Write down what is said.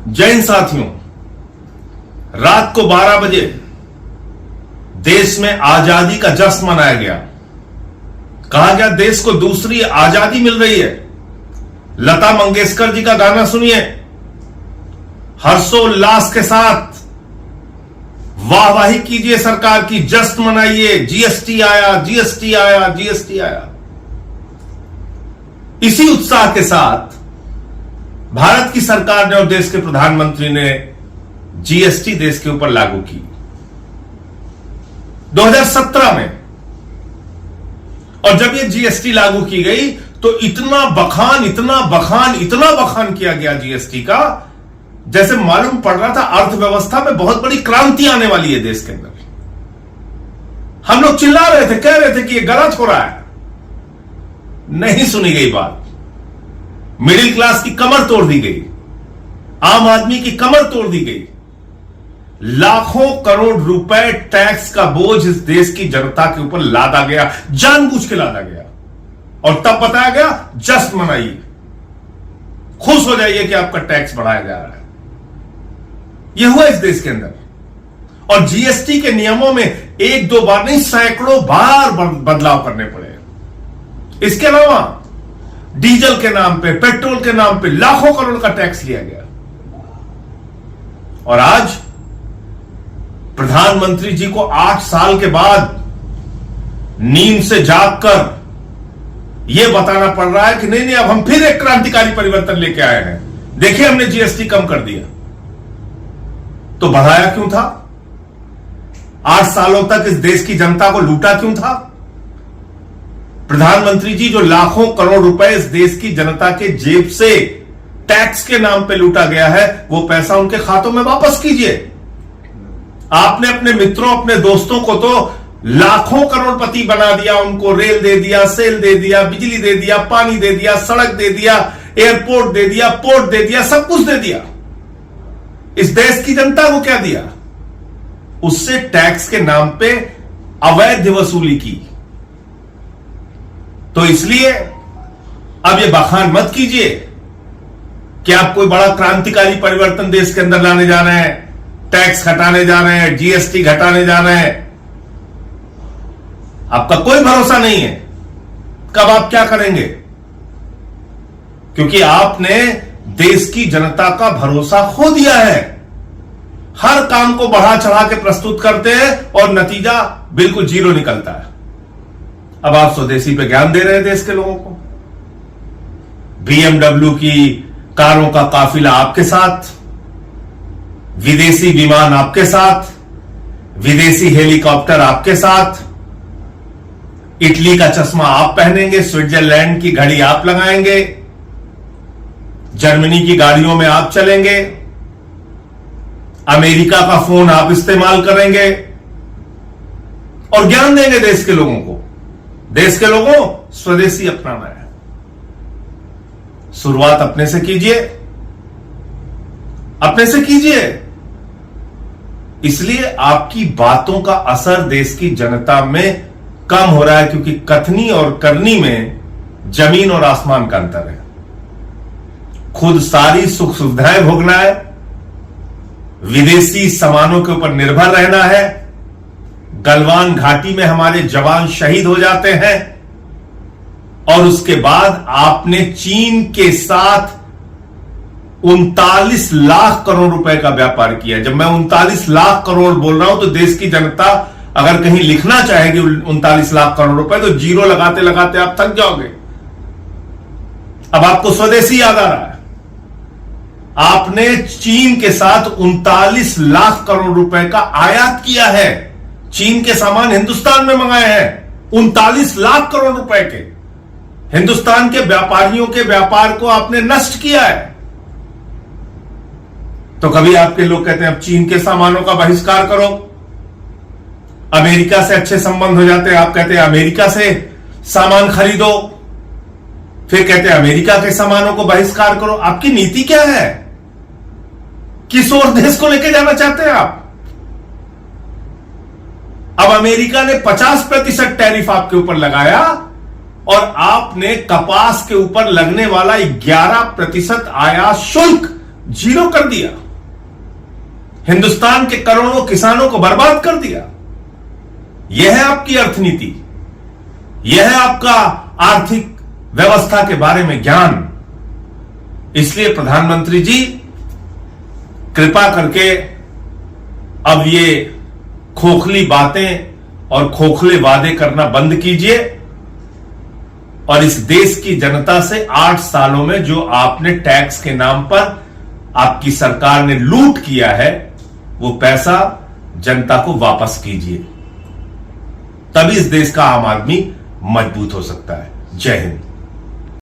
जय हिंद साथियों, रात को 12 बजे देश में आजादी का जश्न मनाया गया। कहा गया देश को दूसरी आजादी मिल रही है। लता मंगेशकर जी का गाना सुनिए, हर्षोल्लास के साथ वाहवाही कीजिए सरकार की, जश्न मनाइए, जीएसटी आया, जीएसटी आया, जीएसटी आया। इसी उत्साह के साथ भारत की सरकार ने और देश के प्रधानमंत्री ने जीएसटी देश के ऊपर लागू की 2017 में। और जब ये जीएसटी लागू की गई तो इतना बखान किया गया जीएसटी का, जैसे मालूम पड़ रहा था अर्थव्यवस्था में बहुत बड़ी क्रांति आने वाली है देश के अंदर। हम लोग चिल्ला रहे थे, कह रहे थे कि ये गलत हो रहा है। नहीं सुनी गई बात। मिडिल क्लास की कमर तोड़ दी गई, आम आदमी की कमर तोड़ दी गई। लाखों करोड़ रुपए टैक्स का बोझ इस देश की जनता के ऊपर लादा गया, जानबूझ के लादा गया। और तब बताया गया जश्न मनाइए, खुश हो जाइए कि आपका टैक्स बढ़ाया जा रहा है। यह हुआ इस देश के अंदर। और जीएसटी के नियमों में एक दो बार नहीं, सैकड़ों बार बदलाव करने पड़े। इसके अलावा डीजल के नाम पे, पेट्रोल के नाम पे लाखों करोड़ का टैक्स लिया गया। और आज प्रधानमंत्री जी को 8 साल के बाद नींद से जागकर यह बताना पड़ रहा है कि नहीं, अब हम फिर एक क्रांतिकारी परिवर्तन लेके आए हैं। देखिए, हमने जीएसटी कम कर दिया। तो बढ़ाया क्यों था? 8 सालों तक इस देश की जनता को लूटा क्यों था? प्रधानमंत्री जी, जो लाखों करोड़ रुपए इस देश की जनता के जेब से टैक्स के नाम पे लूटा गया है, वो पैसा उनके खातों में वापस कीजिए। आपने अपने मित्रों, अपने दोस्तों को तो लाखों करोड़पति बना दिया, उनको रेल दे दिया, सेल दे दिया, बिजली दे दिया, पानी दे दिया, सड़क दे दिया, एयरपोर्ट दे दिया, पोर्ट दे दिया, सब कुछ दे दिया। इस देश की जनता को क्या दिया? उससे टैक्स के नाम पे अवैध वसूली की। तो इसलिए अब ये बखान मत कीजिए कि आप कोई बड़ा क्रांतिकारी परिवर्तन देश के अंदर लाने जा रहे हैं, टैक्स घटाने जा रहे हैं, जीएसटी घटाने जा रहे हैं। आपका कोई भरोसा नहीं है कब आप क्या करेंगे, क्योंकि आपने देश की जनता का भरोसा खो दिया है। हर काम को बढ़ा चढ़ा के प्रस्तुत करते हैं और नतीजा बिल्कुल जीरो निकलता है। अब आप स्वदेशी पे ज्ञान दे रहे हैं देश के लोगों को। बीएमडब्ल्यू की कारों का काफिला आपके साथ, विदेशी विमान आपके साथ, विदेशी हेलीकॉप्टर आपके साथ, इटली का चश्मा आप पहनेंगे, स्विट्जरलैंड की घड़ी आप लगाएंगे, जर्मनी की गाड़ियों में आप चलेंगे, अमेरिका का फोन आप इस्तेमाल करेंगे और ज्ञान देंगे देश के लोगों को। देश के लोगों, स्वदेशी अपनाना है। शुरुआत अपने से कीजिए, अपने से कीजिए। इसलिए आपकी बातों का असर देश की जनता में कम हो रहा है, क्योंकि कथनी और करनी में जमीन और आसमान का अंतर है। खुद सारी सुख सुविधाएं भोगना है, विदेशी सामानों के ऊपर निर्भर रहना है। गलवान घाटी में हमारे जवान शहीद हो जाते हैं और उसके बाद आपने चीन के साथ 39 लाख करोड़ रुपए का व्यापार किया। जब मैं 39 लाख करोड़ बोल रहा हूं तो देश की जनता अगर कहीं लिखना चाहेगी 39 लाख करोड़ रुपए, तो जीरो लगाते लगाते आप थक जाओगे। अब आपको स्वदेशी याद आ रहा है। आपने चीन के साथ 39 लाख करोड़ रुपए का आयात किया है। चीन के सामान हिंदुस्तान में मंगाए हैं 39 लाख करोड़ रुपए के। हिंदुस्तान के व्यापारियों के व्यापार को आपने नष्ट किया है। तो कभी आपके लोग कहते हैं अब चीन के सामानों का बहिष्कार करो, अमेरिका से अच्छे संबंध हो जाते हैं, आप कहते हैं अमेरिका से सामान खरीदो, फिर कहते हैं अमेरिका के सामानों को बहिष्कार करो। आपकी नीति क्या है? किस ओर देश को लेकर जाना चाहते हैं आप? अब अमेरिका ने 50% टैरिफ आपके ऊपर लगाया और आपने कपास के ऊपर लगने वाला 11% आयात शुल्क जीरो कर दिया, हिंदुस्तान के करोड़ों किसानों को बर्बाद कर दिया। यह है आपकी अर्थनीति, यह है आपका आर्थिक व्यवस्था के बारे में ज्ञान। इसलिए प्रधानमंत्री जी, कृपा करके अब ये खोखली बातें और खोखले वादे करना बंद कीजिए और इस देश की जनता से 8 सालों में जो आपने टैक्स के नाम पर आपकी सरकार ने लूट किया है, वो पैसा जनता को वापस कीजिए। तभी इस देश का आम आदमी मजबूत हो सकता है। जय हिंद।